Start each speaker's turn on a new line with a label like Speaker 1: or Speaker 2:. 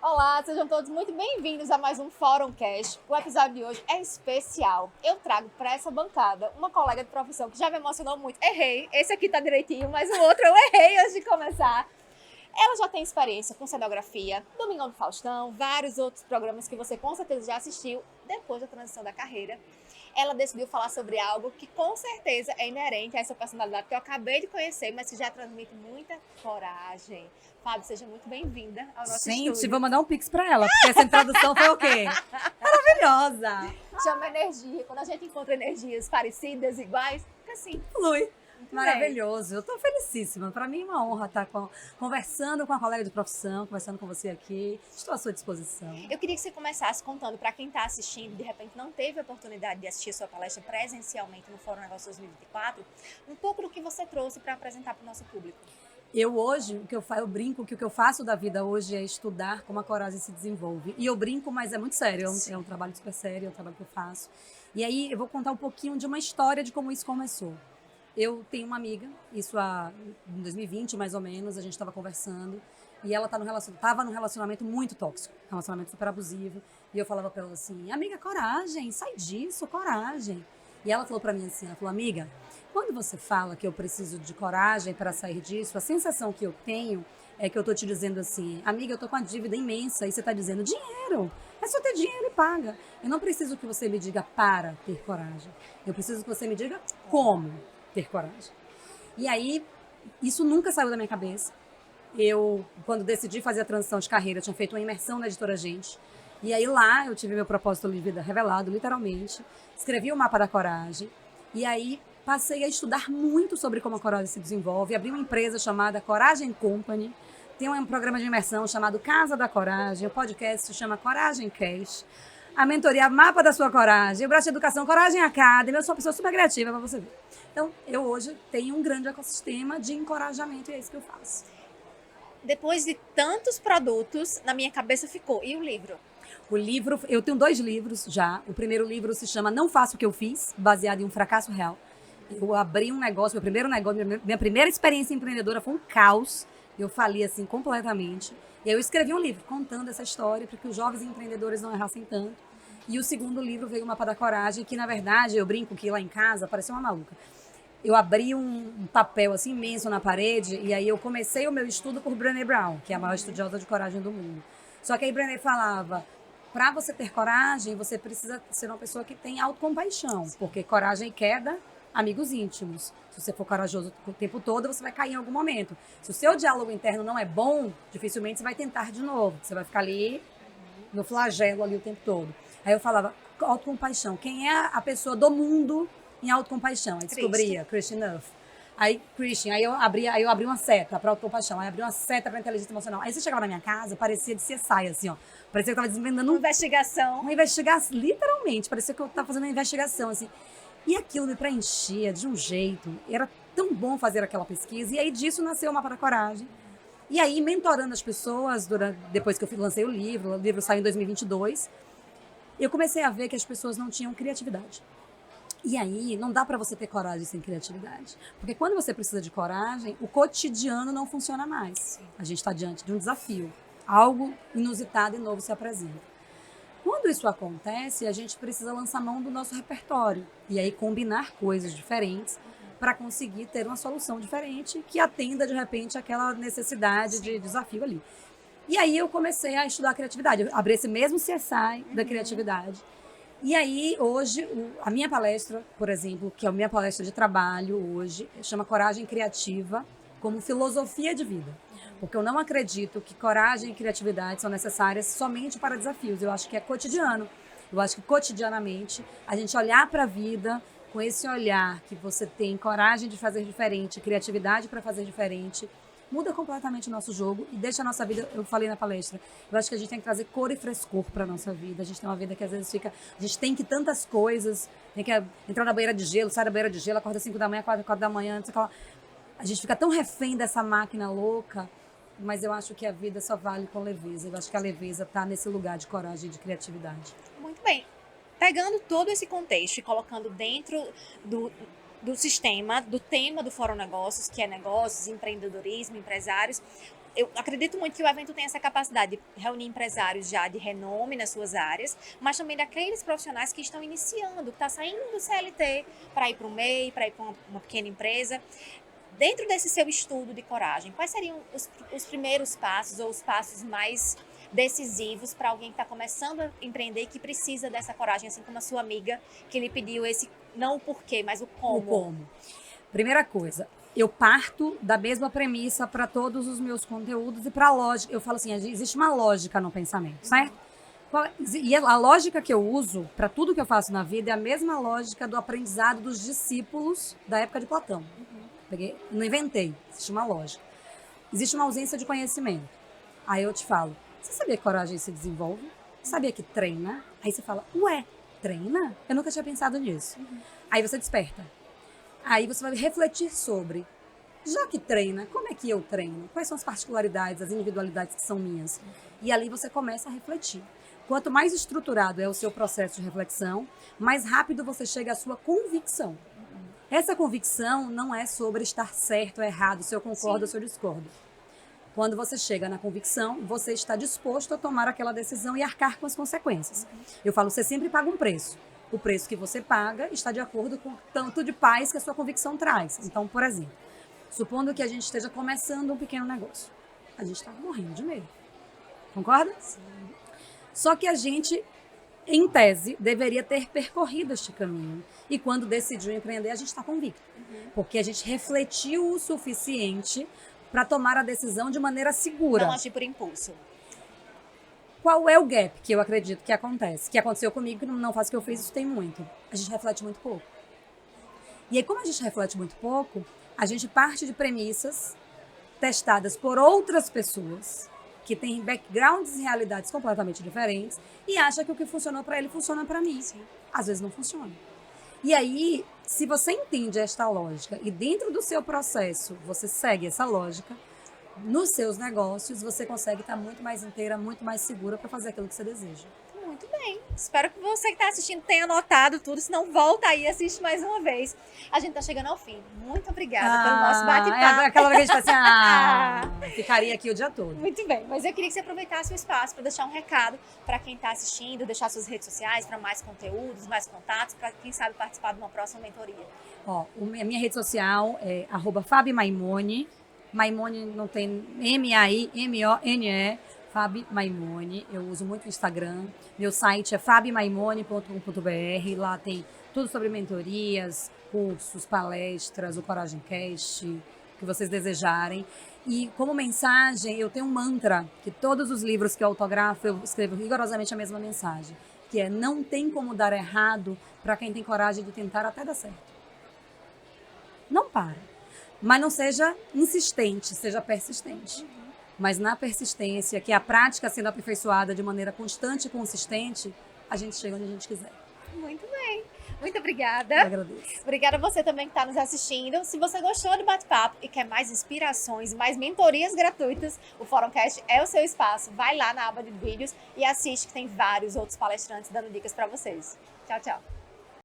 Speaker 1: Olá, sejam todos muito bem-vindos a mais um Fórum Cast. O episódio de hoje é especial. Eu trago para essa bancada uma colega de profissão que já me emocionou muito. Errei, esse aqui tá direitinho, mas o outro eu errei antes de começar. Ela já tem experiência com cenografia, Domingão do Faustão, vários outros programas que você com certeza já assistiu depois da transição da carreira. Ela decidiu falar sobre algo que com certeza é inerente a essa personalidade que eu acabei de conhecer, mas que já transmite muita coragem. Fábio, seja muito bem-vinda ao nosso
Speaker 2: Gente,
Speaker 1: estúdio.
Speaker 2: vou mandar um pix pra ela, porque essa introdução foi o quê? Maravilhosa!
Speaker 1: Chama energia. Quando a gente encontra energias parecidas, iguais, fica assim.
Speaker 2: Flui.
Speaker 1: Muito
Speaker 2: Maravilhoso. Eu tô felicíssima. Para mim é uma honra estar conversando com a colega de profissão, conversando com você aqui. Estou à sua disposição.
Speaker 1: Eu queria que você começasse contando para quem está assistindo, de repente não teve a oportunidade de assistir a sua palestra presencialmente no Fórum Negócios 2024, um pouco do que você trouxe para apresentar para o nosso público.
Speaker 2: Eu hoje, eu brinco que o que eu faço da vida hoje é estudar como a coragem se desenvolve. E eu brinco, mas é muito sério, é um trabalho super sério, é um trabalho que eu faço. E aí eu vou contar um pouquinho de uma história de como isso começou. Eu tenho uma amiga, em 2020 mais ou menos, a gente estava conversando, e ela estava num relacionamento muito tóxico, um relacionamento super abusivo, e eu falava para ela assim, amiga, coragem, sai disso, coragem. E ela falou para mim assim, ela falou, amiga, quando você fala que eu preciso de coragem para sair disso, a sensação que eu tenho é que eu tô te dizendo assim, amiga, eu tô com uma dívida imensa, e você tá dizendo, dinheiro, é só ter dinheiro e paga. Eu não preciso que você me diga para ter coragem, eu preciso que você me diga como ter coragem. E aí, isso nunca saiu da minha cabeça. Eu, quando decidi fazer a transição de carreira, eu tinha feito uma imersão na Editora Gente. E aí lá eu tive meu propósito de vida revelado, literalmente. Escrevi o mapa da coragem. E aí passei a estudar muito sobre como a coragem se desenvolve. Abri uma empresa chamada Coragem Company. Tem um programa de imersão chamado Casa da Coragem. O podcast se chama Coragem Cast. A mentoria Mapa da Sua Coragem. O braço de educação Coragem Academy. Eu sou uma pessoa super criativa, para você ver. Então, eu hoje tenho um grande ecossistema de encorajamento e é isso que eu faço.
Speaker 1: Depois de tantos produtos, na minha cabeça ficou, e o livro?
Speaker 2: O livro, eu tenho 2 livros já. O primeiro livro se chama Não Faça o que Eu Fiz, baseado em um fracasso real. Eu abri um negócio, meu primeiro negócio, minha primeira experiência empreendedora foi um caos. Eu fali assim completamente. E aí eu escrevi um livro contando essa história para que os jovens empreendedores não errassem tanto. E o segundo livro veio o Mapa da Coragem, que na verdade eu brinco que lá em casa parecia uma maluca. Eu abri um papel assim imenso na parede e aí eu comecei o meu estudo por Brené Brown, que é a maior estudiosa de coragem do mundo. Só que aí Brené falava, para você ter coragem, você precisa ser uma pessoa que tem autocompaixão, porque coragem e queda, amigos íntimos. Se você for corajoso o tempo todo, você vai cair em algum momento. Se o seu diálogo interno não é bom, dificilmente você vai tentar de novo. Você vai ficar ali no flagelo ali o tempo todo. Aí eu falava, autocompaixão, quem é a pessoa do mundo em autocompaixão? Aí descobria Christian Neff. Aí eu abri uma seta para autocompaixão, aí abri uma seta para inteligência emocional. Aí você chegava na minha casa, parecia de CSI, assim, ó. Parecia que eu tava desvendando
Speaker 1: Uma investigação.
Speaker 2: uma investigação, literalmente, parecia que eu tava fazendo uma investigação, assim. E aquilo me preenchia de um jeito, era tão bom fazer aquela pesquisa, e aí disso nasceu o Mapa da Coragem. E aí, mentorando as pessoas, depois que eu lancei o livro saiu em 2022, eu comecei a ver que as pessoas não tinham criatividade. E aí, não dá para você ter coragem sem criatividade. Porque quando você precisa de coragem, o cotidiano não funciona mais. A gente está diante de um desafio. Algo inusitado e novo se apresenta. Quando isso acontece, a gente precisa lançar mão do nosso repertório. E aí, combinar coisas diferentes para conseguir ter uma solução diferente que atenda, de repente, aquela necessidade de desafio ali. E aí, eu comecei a estudar a criatividade. Eu abri esse mesmo CSI da criatividade. E aí, hoje, a minha palestra, por exemplo, que é a minha palestra de trabalho hoje, chama Coragem Criativa como filosofia de vida. Porque eu não acredito que coragem e criatividade são necessárias somente para desafios. Eu acho que é cotidiano. Eu acho que cotidianamente a gente olhar para a vida com esse olhar que você tem coragem de fazer diferente, criatividade para fazer diferente, muda completamente o nosso jogo e deixa a nossa vida, eu falei na palestra, eu acho que a gente tem que trazer cor e frescor para a nossa vida. A gente tem uma vida que às vezes fica, a gente tem que tantas coisas, tem que entrar na banheira de gelo, sai da banheira de gelo, acorda às 5 da manhã, 4 da manhã, não sei o que lá. A gente fica tão refém dessa máquina louca, mas eu acho que a vida só vale com leveza. Eu acho que a leveza está nesse lugar de coragem e de criatividade.
Speaker 1: Muito bem. Pegando todo esse contexto e colocando dentro do sistema, do tema do Fórum Negócios, que é negócios, empreendedorismo, empresários, eu acredito muito que o evento tem essa capacidade de reunir empresários já de renome nas suas áreas, mas também daqueles profissionais que estão iniciando, que estão saindo do CLT para ir para o MEI, para ir para uma pequena empresa. Dentro desse seu estudo de coragem, quais seriam os primeiros passos ou os passos mais decisivos para alguém que está começando a empreender e que precisa dessa coragem, assim como a sua amiga que lhe pediu esse, não o porquê, mas o como?
Speaker 2: O como. Primeira coisa, eu parto da mesma premissa para todos os meus conteúdos e para a lógica. Eu falo assim, existe uma lógica no pensamento, certo? E a lógica que eu uso para tudo que eu faço na vida é a mesma lógica do aprendizado dos discípulos da época de Platão. Não inventei, existe uma lógica. Existe uma ausência de conhecimento. Aí eu te falo, você sabia que coragem se desenvolve? Sabia que treina? Aí você fala, ué, treina? Eu nunca tinha pensado nisso. Aí você desperta. Aí você vai refletir sobre, já que treina, como é que eu treino? Quais são as particularidades, as individualidades que são minhas? E ali você começa a refletir. Quanto mais estruturado é o seu processo de reflexão, mais rápido você chega à sua convicção. Essa convicção não é sobre estar certo ou errado, se eu concordo ou se eu discordo. Quando você chega na convicção, você está disposto a tomar aquela decisão e arcar com as consequências. Eu falo, você sempre paga um preço. O preço que você paga está de acordo com o tanto de paz que a sua convicção traz. Então, por exemplo, supondo que a gente esteja começando um pequeno negócio. A gente está morrendo de medo. Concorda? Sim. Só que a gente, em tese, deveria ter percorrido este caminho. E quando decidiu empreender, a gente está convicto. Porque a gente refletiu o suficiente para tomar a decisão de maneira segura.
Speaker 1: Não agir por impulso.
Speaker 2: Qual é o gap que eu acredito que acontece? Que aconteceu comigo, que não faz o que eu fiz, isso tem muito. A gente reflete muito pouco. E aí, como a gente reflete muito pouco, a gente parte de premissas testadas por outras pessoas que têm backgrounds e realidades completamente diferentes e acha que o que funcionou para ele funciona para mim.
Speaker 1: Sim.
Speaker 2: Às vezes não funciona. E aí, se você entende esta lógica e dentro do seu processo você segue essa lógica, nos seus negócios você consegue estar muito mais inteira, muito mais segura para fazer aquilo que você deseja.
Speaker 1: Muito bem. Espero que você que está assistindo tenha anotado tudo, senão volta aí e assiste mais uma vez. A gente está chegando ao fim. Muito obrigada pelo nosso bate-papo.
Speaker 2: É aquela hora que a gente fala assim, ficaria aqui o dia todo.
Speaker 1: Muito bem, mas eu queria que você aproveitasse o espaço para deixar um recado para quem está assistindo, deixar suas redes sociais para mais conteúdos, mais contatos, para quem sabe participar de uma próxima mentoria.
Speaker 2: Ó, a minha rede social é @FabiMaimone. Maimone não tem M-A-I-M-O-N-E. Fabi Maimone, eu uso muito o Instagram. Meu site é fabimaimone.com.br. Lá tem tudo sobre mentorias, cursos, palestras, o Coragem Cast, o que vocês desejarem. E como mensagem, eu tenho um mantra, que todos os livros que eu autografo, eu escrevo rigorosamente a mesma mensagem, que é: não tem como dar errado para quem tem coragem de tentar até dar certo. Não para. Mas não seja insistente, seja persistente. Mas na persistência, que é a prática sendo aperfeiçoada de maneira constante e consistente, a gente chega onde a gente quiser.
Speaker 1: Muito bem. Muito obrigada.
Speaker 2: Eu agradeço.
Speaker 1: Obrigada a você também que está nos assistindo. Se você gostou do bate-papo e quer mais inspirações, mais mentorias gratuitas, o Fórumcast é o seu espaço. Vai lá na aba de vídeos e assiste, que tem vários outros palestrantes dando dicas para vocês. Tchau, tchau.